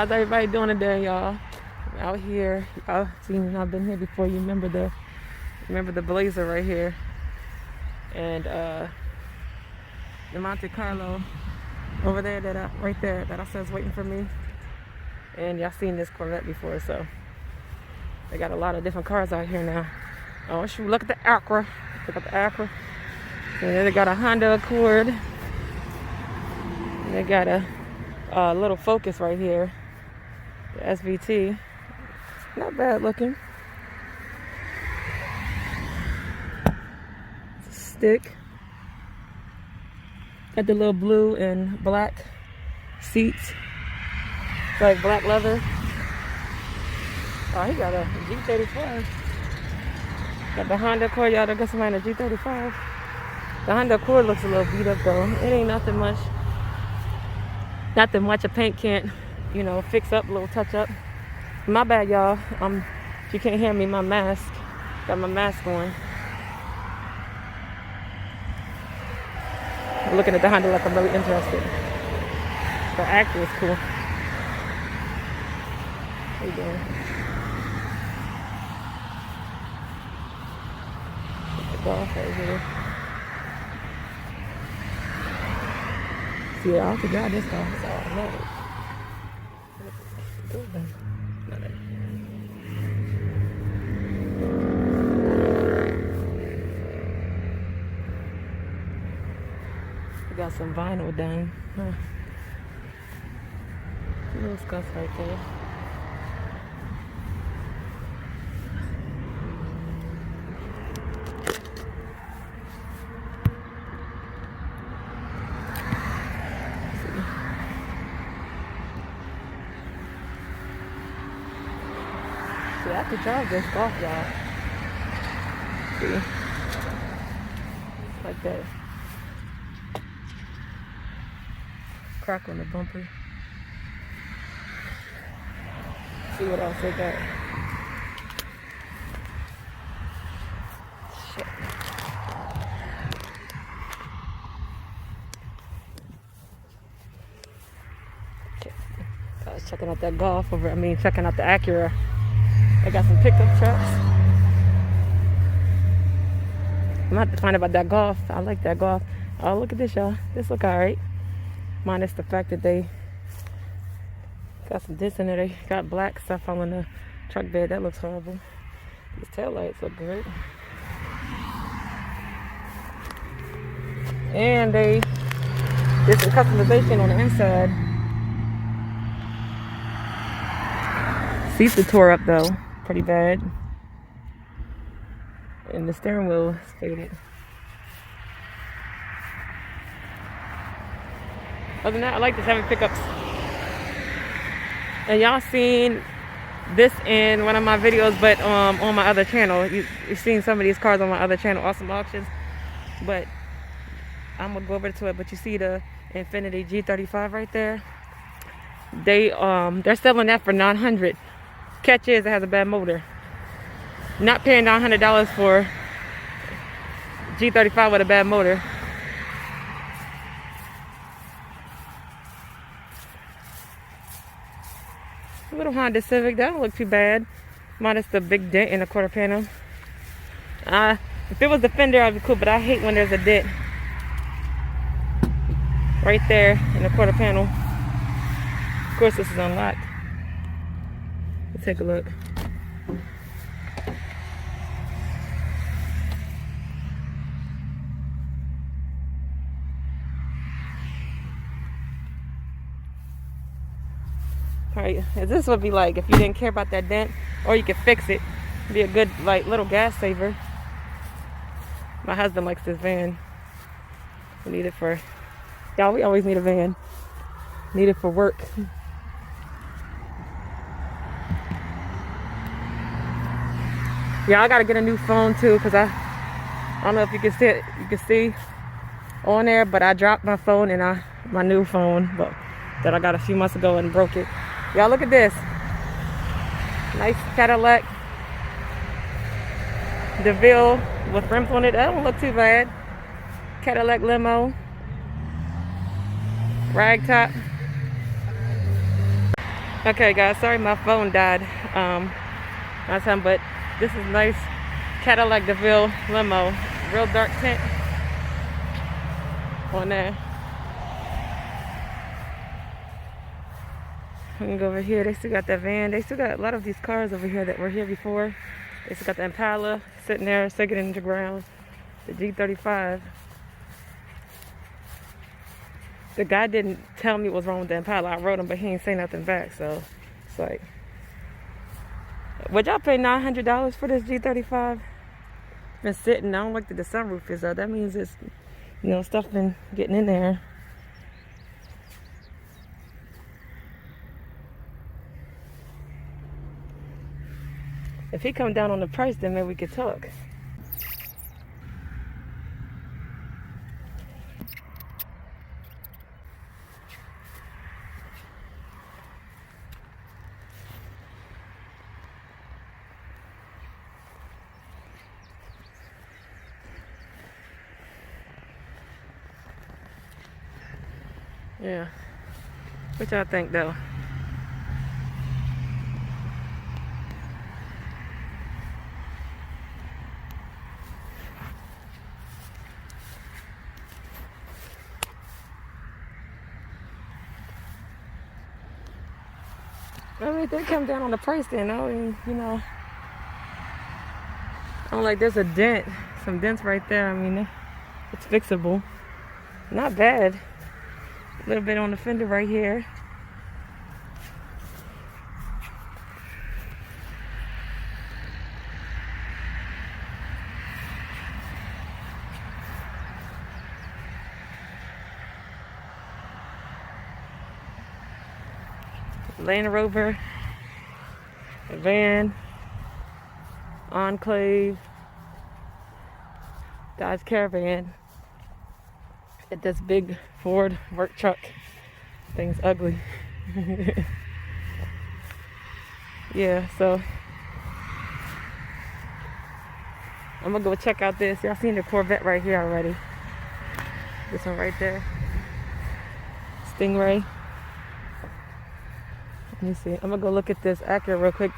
How's everybody doing today, y'all? Out here, y'all seen I've been here before. You remember the Blazer right here, and the Monte Carlo over there right there that I said is waiting for me. And y'all seen this Corvette before, so they got a lot of different cars out here now. Oh shoot! Look at the Acura. Look at the Acura. And then they got a Honda Accord. And they got a little Focus right here. The SVT. Not bad looking. It's a stick. Got the little blue and black seats. It's like black leather. Oh, he got a G35. Got the Honda Accord. Y'all, I guess somebody in a G35. The Honda Accord looks a little beat up though. It ain't nothing much. Nothing much a paint can't, you know, fix up, a little touch up. My bad, y'all. You can't hear me, my mask. Got my mask on. I'm looking at the Honda like I'm really interested. The Acura is cool. How you doing? The Golf right here. See, I could drive this car, so I know it. We got some vinyl done. Huh. Little scuffs right there. See, I could drive this Golf, y'all. See? Like that. Crack on the bumper. See what else they got. Shit. Okay. I was checking out that Golf checking out the Acura. They got some pickup trucks. I'm gonna have to find out about that Golf. I like that Golf. Oh, look at this, y'all. This look alright. Minus the fact that they got some dents in there. They got black stuff on the truck bed. That looks horrible. These taillights look good. And they did some customization on the inside. Seats are tore up though. Pretty bad. And the steering wheel is faded. Other than that, I like this having pickups. And y'all seen this in one of my videos, but on my other channel. You've seen some of these cars on my other channel, Awesome Auctions. But I'm gonna go over to it. But you see the Infiniti G35 right there. They're selling that for $900. Catch is it has a bad motor. Not paying $900 for G35 with a bad motor. Little Honda Civic, that don't look too bad. Minus the big dent in the quarter panel. If it was the fender, I'd be cool, but I hate when there's a dent right there in the quarter panel. Of course, this is unlocked. Let's take a look. Alright, this would be like if you didn't care about that dent, or you could fix it. It'd be a good like little gas saver. My husband likes this van. We need it for y'all, we always need a van. Need it for work. Yeah, I gotta get a new phone too, because I don't know if you can see it, on there, but I dropped my phone and my new phone that I got a few months ago and broke it. Y'all look at this. Nice Cadillac DeVille with rims on it. That don't look too bad. Cadillac Limo. Rag top. Okay, guys, sorry my phone died last time, but this is nice Cadillac DeVille limo, real dark tint on there. We can go over here. They still got that van. They still got a lot of these cars over here that were here before. They still got the Impala sitting there, sinking into the ground. The G35. The guy didn't tell me what was wrong with the Impala. I wrote him, but he ain't say nothing back. So it's like, would y'all pay $900 for this G35? Been sitting. I don't like that the sunroof is up. That means it's, you know, stuff been getting in there. If he come down on the price, then maybe we could talk. Yeah. What y'all think though? I mean, they come down on the price then, though, and, you know, I'm like, there's a dent, some dents right there. I mean, it's fixable. Not bad. A little bit on the fender right here. Land Rover, a van, Enclave, Dodge Caravan. At this big Ford work truck. Thing's ugly. Yeah, so I'm gonna go check out this. Y'all seen the Corvette right here already. This one right there. Stingray. Let me see. I'm gonna go look at this Acura real quick.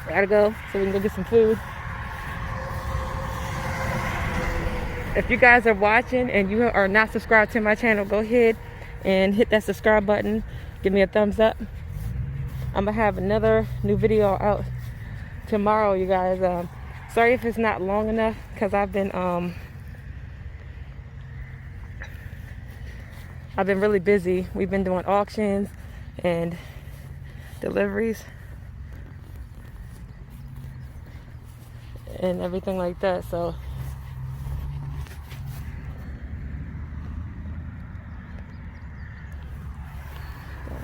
I gotta go so we can go get some food. If you guys are watching and you are not subscribed to my channel, go ahead and hit that subscribe button. Give me a thumbs up. I'm gonna have another new video out tomorrow, you guys. Sorry if it's not long enough, because I've been really busy. We've been doing auctions and deliveries and everything like that, so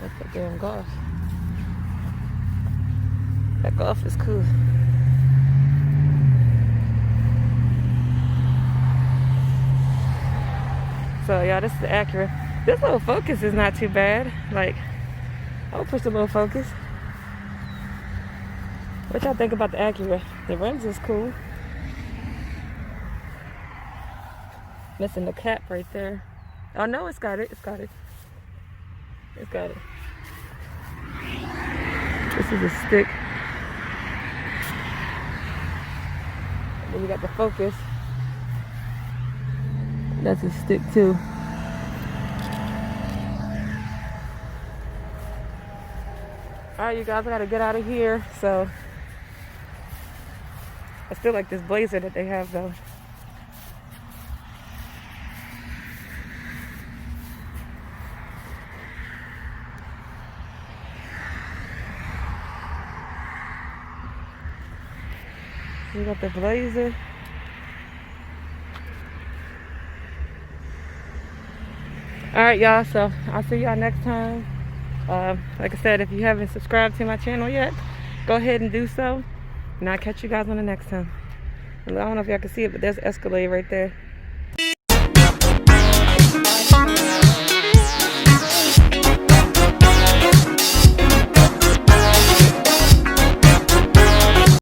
that's that damn Golf. That Golf is cool. So y'all, this is the Acura. This little Focus is not too bad. Like, I'll push the little Focus. What y'all think about the Acura? The rims is cool. Missing the cap right there. Oh no, it's got it. It's got it. It's got it. This is a stick. And then we got the Focus. That's a stick too. Alright, you guys, I gotta get out of here. So I still like this Blazer that they have though. We got the Blazer. Alright, y'all, so I'll see y'all next time. Like I said, if you haven't subscribed to my channel yet, go ahead and do so. And I'll catch you guys on the next time. I don't know if y'all can see it, but there's Escalade right there.